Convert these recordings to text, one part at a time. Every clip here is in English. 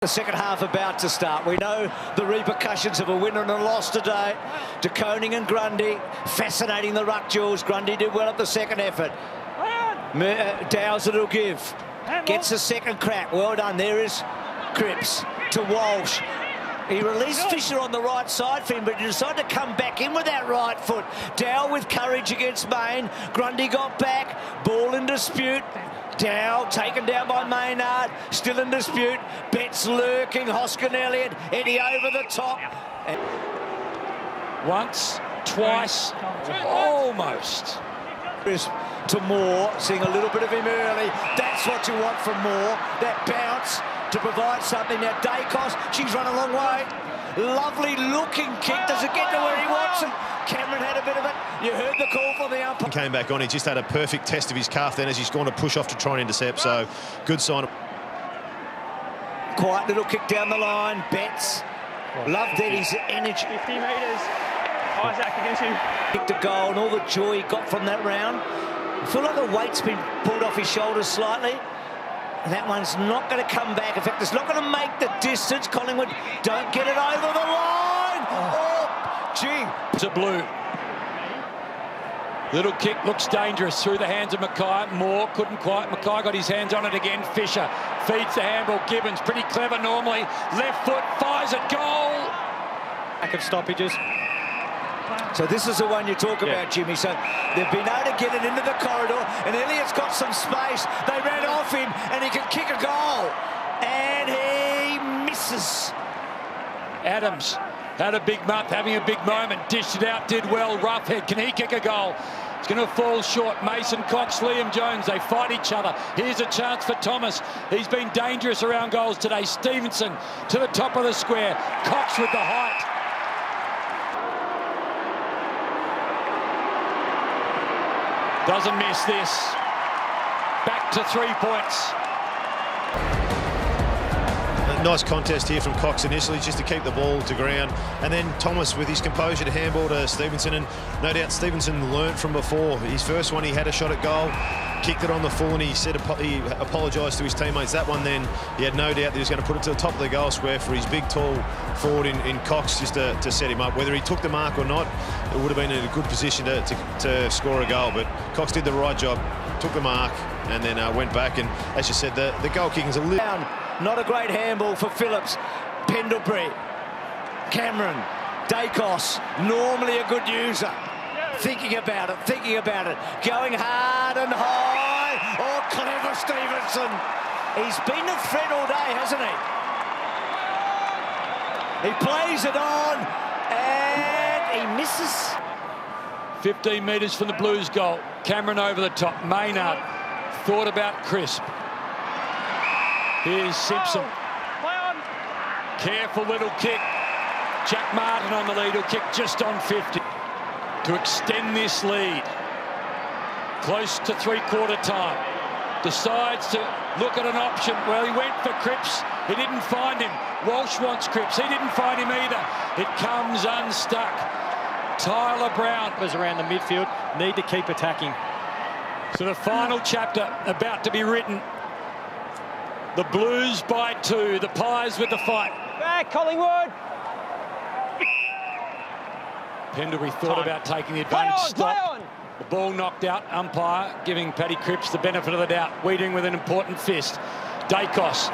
The second half about to start. We know the repercussions of a win and a loss today. De Koning and Grundy fascinating the ruck jewels. Grundy did well at the second effort. Dow's a little give. Gets a second crack. Well done. There is Cripps to Walsh. He released Fisher on the right side for him, but he decided to come back in with that right foot. Dow with courage against Main. Grundy got back. Ball in dispute. Dow taken down by Maynard, still in dispute. Betts lurking, Hoskin Elliott, Eddie over the top. Once, twice, almost. To Moore, seeing a little bit of him early. That's what you want from Moore, that bounce to provide something. Now Dacos, she's run a long way. Lovely looking kick, does it get to where he wants it? Cameron had a bit of it. You heard the call for the umpire. Came back on. He just had a perfect test of his calf then as he's gone to push off to try and intercept. So good sign. Quiet little kick down the line. Betts. Loved Eddie's energy. 50 metres. Isaac against him. Kicked a goal and all the joy he got from that round. I feel like the weight's been pulled off his shoulders slightly. And that one's not going to come back. In fact, it's not going to make the distance. Collingwood don't get it over the line. Oh, gee. It's a blue. Little kick looks dangerous through the hands of Mackay. Moore couldn't quite. Mackay got his hands on it again. Fisher feeds the handball. Gibbons, pretty clever normally. Left foot, fires it, goal. Lack of stoppages. So this is the one you talk about, Jimmy. So they've been able to get it into the corridor, and Elliott's got some space. They ran off him, and he can kick a goal. And he misses. Adams had a big month, having a big moment. Dished it out, did well. Roughhead, can he kick a goal? It's going to fall short. Mason Cox, Liam Jones, they fight each other. Here's a chance for Thomas. He's been dangerous around goals today. Stevenson to the top of the square. Cox with the height. Doesn't miss this. Back to 3 points. A nice contest here from Cox initially, just to keep the ball to ground. And then Thomas with his composure to handball to Stevenson. And no doubt Stevenson learnt from before. His first one, he had a shot at goal, kicked it on the full, and he said he apologised to his teammates. That one then, he had no doubt that he was going to put it to the top of the goal square for his big, tall forward in Cox just to set him up. Whether he took the mark or not, it would have been in a good position to score a goal. But Cox did the right job, took the mark, and then went back. And as you said, the goal kicking is a little... Not a great handball for Phillips. Pendlebury, Cameron, Dacos, normally a good user. Thinking about it, going hard and high. Oh, clever Stevenson. He's been the threat all day, hasn't he? He plays it on, and he misses. 15 metres from the Blues goal. Cameron over the top. Maynard thought about Crisp. Here's Simpson. Careful little kick. Jack Martin on the lead. He'll kick just on 50 to extend this lead. Close to three-quarter time. Decides to look at an option. Well, he went for Cripps. He didn't find him. Walsh wants Cripps. He didn't find him either. It comes unstuck. Tyler Brown was around the midfield. Need to keep attacking. So the final chapter about to be written. The Blues by 2. The Pies with the fight. Back, Collingwood. Pendlebury thought about taking the advantage. Stop. The ball knocked out. Umpire giving Paddy Cripps the benefit of the doubt. Weeding with an important fist. Dacos,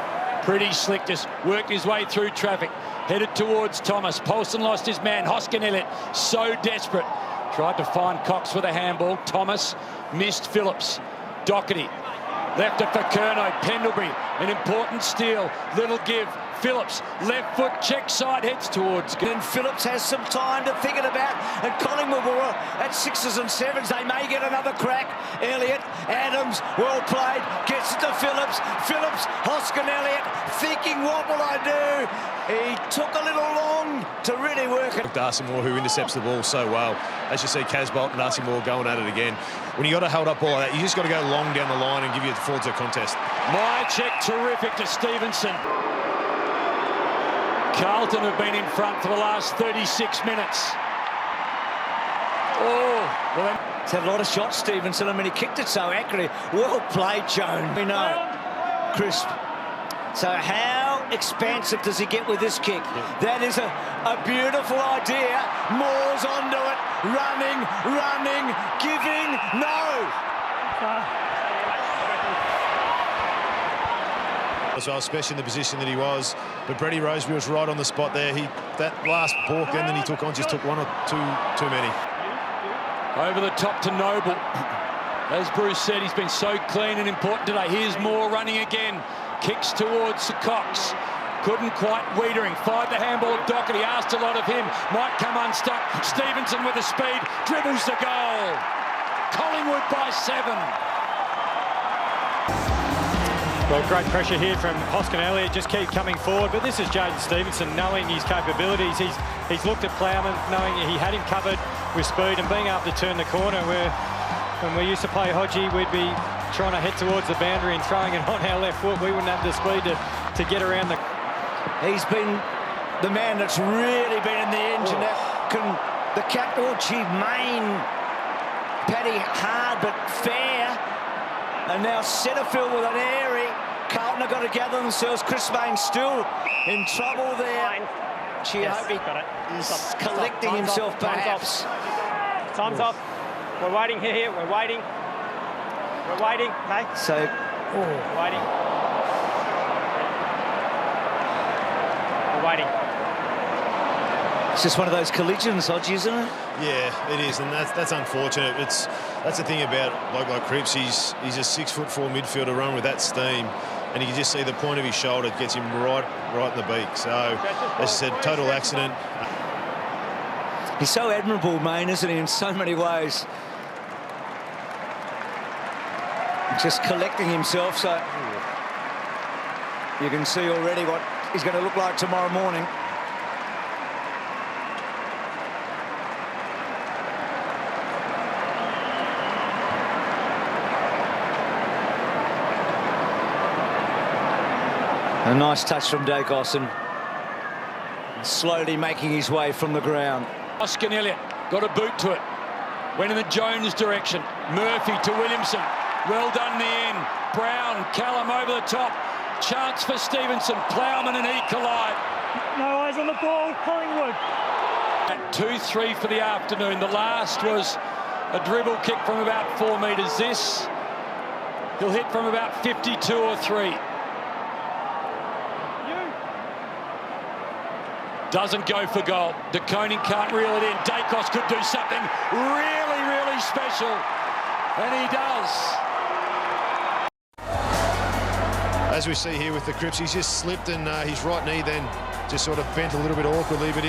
pretty slick, just worked his way through traffic. Headed towards Thomas. Paulson lost his man. Hoskin Elliott, so desperate. Tried to find Cox with a handball. Thomas missed Phillips. Doherty left it for Curnow. Pendlebury, an important steal. Little give. Phillips, left foot, check side, heads towards. And Phillips has some time to think it about. And Collingwood were at 6s and 7s. They may get another crack. Elliott, Adams, well played. Gets it to Phillips. Phillips, Hoskin Elliott, thinking, what will I do? He took a little long to really work it. Darcy Moore, who intercepts the ball so well. As you see, Casbolt and Darcy Moore going at it again. When you got to hold up all like that, you just got to go long down the line and give you the forwards a contest. My check terrific to Stevenson. Carlton have been in front for the last 36 minutes. Oh, well, he's had a lot of shots, Stevenson. I mean, he kicked it so accurately. Well played, Joan. We know. Crisp. So how expansive does he get with this kick? That is a beautiful idea. Moore's onto it, running, giving, no. As well, especially in the position that he was. But Brady Rosebery was right on the spot there. That last balk then that he took on just took one or two too many. Over the top to Noble. As Bruce said, he's been so clean and important today. Here's Moore running again. Kicks towards Cox. Couldn't quite. Wiedering fired the handball of Doherty. Asked a lot of him. Might come unstuck. Stevenson with the speed. Dribbles the goal. Collingwood by 7. Well, great pressure here from Hoskin Elliott. Just keep coming forward. But this is Jaden Stevenson knowing his capabilities. He's looked at Plowman, knowing he had him covered with speed and being able to turn the corner where when we used to play Hodgie, we'd be trying to head towards the boundary and throwing it on our left foot. We wouldn't have the speed to get around the... He's been the man that's really been in the engine. The captain, Main, Paddy hard but fair. And now Setterfield with an airy. Carlton have got to gather themselves. Chris Main still in trouble there. Gee, I hope he's collecting himself perhaps. Time's off. We're waiting here. We're waiting. We're waiting. Okay. So, we're waiting. We're waiting. It's just one of those collisions, Hodgie, isn't it? Yeah, it is, and that's unfortunate. That's the thing about a bloke like Cripps. He's a 6'4" midfielder run with that steam, and you can just see the point of his shoulder gets him right in the beak. So, as I said, total accident. He's so admirable, Main, isn't he, in so many ways. Just collecting himself, so you can see already what he's going to look like tomorrow morning. A nice touch from Dacos, slowly making his way from the ground. Hoskin Elliott got a boot to it. Went in the Jones direction. Murphy to Williamson. Well done in the end. Brown, Callum over the top. Chance for Stevenson. Plowman and he collide. No eyes on the ball, Collingwood. At 2-3 for the afternoon. The last was a dribble kick from about 4 metres. This, he'll hit from about 52 or 3. Doesn't go for goal. De Koning can't reel it in. Dacos could do something really special. And he does. As we see here with the Cripps, he's just slipped and his right knee then just sort of bent a little bit awkwardly. But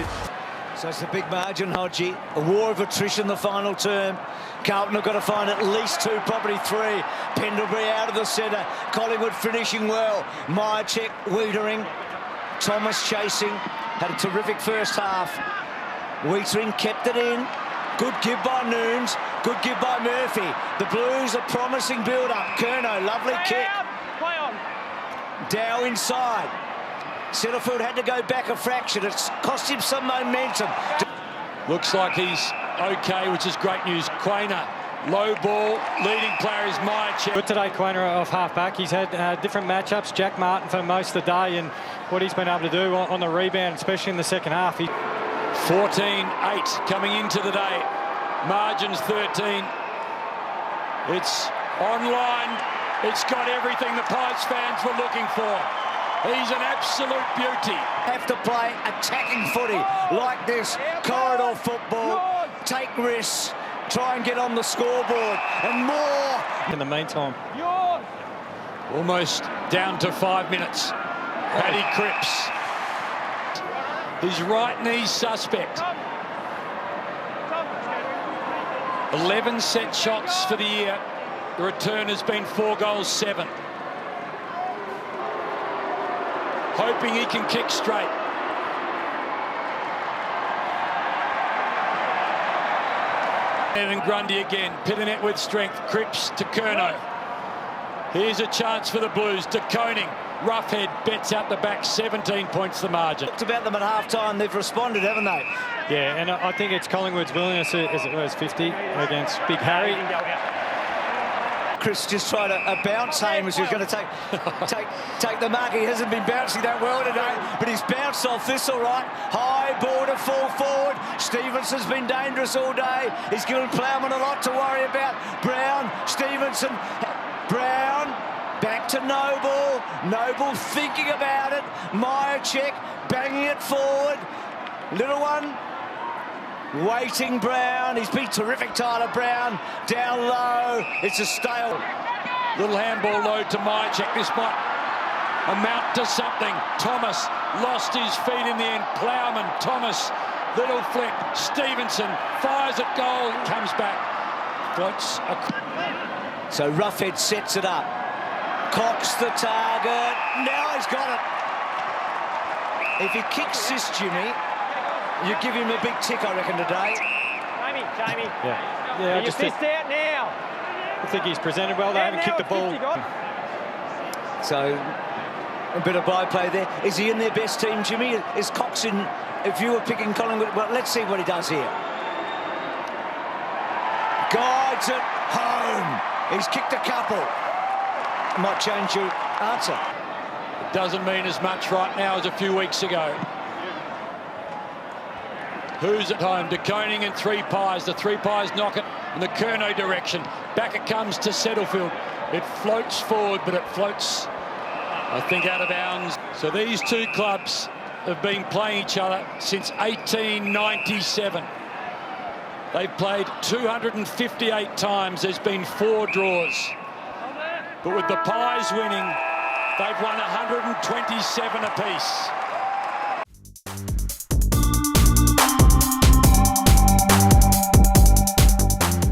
So it's a big margin, Hodgie. A war of attrition the final term. Carlton have got to find at least 2, probably 3. Pendlebury out of the centre. Collingwood finishing well. Myercheck, Wiedering. Thomas chasing. Had a terrific first half. Wiedering kept it in. Good give by Noons. Good give by Murphy. The Blues, a promising build-up. Curnow, lovely kick. Play on. Dow inside. Setterfield had to go back a fraction. It's cost him some momentum. Looks like he's okay, which is great news. Quainer, low ball, leading player is Myercheck. Good today, Quainer off half-back. He's had different matchups. Jack Martin for most of the day, and what he's been able to do on the rebound, especially in the second half. 14-8 coming into the day. Margins 13. It's online. It's got everything the Pies fans were looking for. He's an absolute beauty. Have to play attacking footy like this. Corridor football. Take risks. Try and get on the scoreboard. And more. In the meantime. Almost down to 5 minutes. Paddy Cripps. His right knee suspect. 11 set shots for the year. The return has been 4 goals, 7. Hoping he can kick straight. And Grundy again. Pitternet with strength. Cripps to Curnow. Here's a chance for the Blues. De Koning. Rough head, bets out the back, 17 points the margin. Talked about them at half-time. They've responded, haven't they? Yeah, and I think it's Collingwood's willingness as it was 50 against Big Harry. Chris just tried a bounce, Hamish, who's going to take the mark. He hasn't been bouncing that well today, but he's bounced off this all right. High ball to fall forward. Stevenson's been dangerous all day. He's given Plowman a lot to worry about. Brown, Stevenson, Brown, back to Noble. Noble thinking about it. Myercheck banging it forward. Little one. Waiting Brown, he's been terrific, Tyler Brown, down low, it's a stale. Little handball low to Myercheck, this might amount to something. Thomas lost his feet in the end, Plowman, Thomas, little flick, Stevenson fires at goal, comes back, floats. So Roughhead sets it up, Cox the target, now he's got it. If he kicks this, Jimmy, you give him a big tick, I reckon, today. Jamie. Yeah, I just think, out now. I think he's presented well. They haven't kicked the ball. So, a bit of byplay there. Is he in their best team, Jimmy? Is Cox in, if you were picking Collingwood? Well, let's see what he does here. Guides it home. He's kicked a couple. Might change your answer. It doesn't mean as much right now as a few weeks ago. Who's at home? De Koning and Three Pies. The Three Pies knock it in the Curnow direction. Back it comes to Settlefield. It floats forward, but it floats, I think, out of bounds. So these two clubs have been playing each other since 1897. They've played 258 times. There's been 4 draws. But with the Pies winning, they've won 127 apiece.